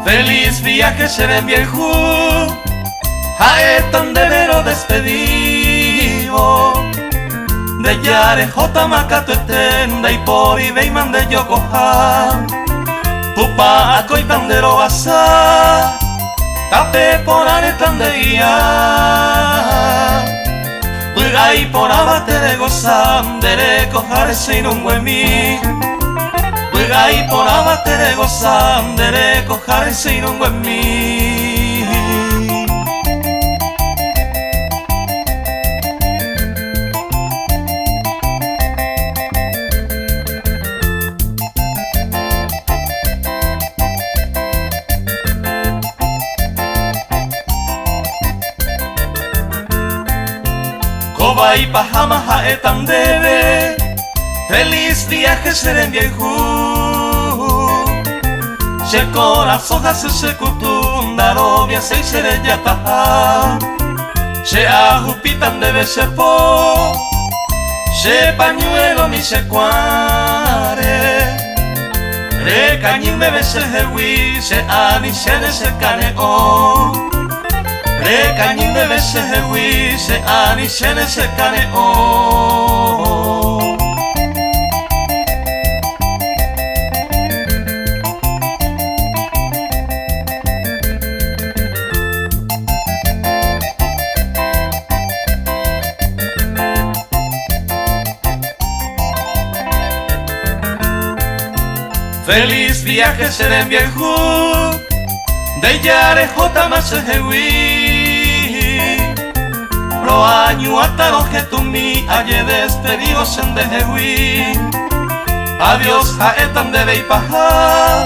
Feliz viaje seré viejo, haetan de vero despedido. De yare jota makato etenda y por y veiman de yokoha. Pupa akoi bandero asa, tape por aretan de guía. Pugai por abate de gozam, dere cojar ese inunguemi. Pugai por abate de gozam, dere cojar ese inunguemi. Koba y pajama haetan debe, feliz viaje seré viejo. Si el corazón hace secutum, darovia se seré yataha. Se ajupitan debe se po, se pañuelo mi se cuare. Recañín debe se hewi, se ani se de se caneo. Recañín debe se hewi, se ani se de se caneo. Feliz viaje seré viejo, de yare jota más hewi. Pro año hasta los que tú mi aye despedidos en de hewi. Adiós haetan de beipaja,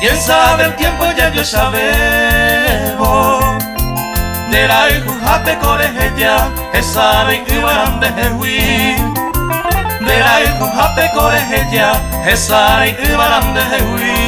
quién sabe el tiempo ya yo sabemos. De la hijo jape corejeya, que saben que van de hewi. De la hijo jape corejeya, esa y baran de hewi.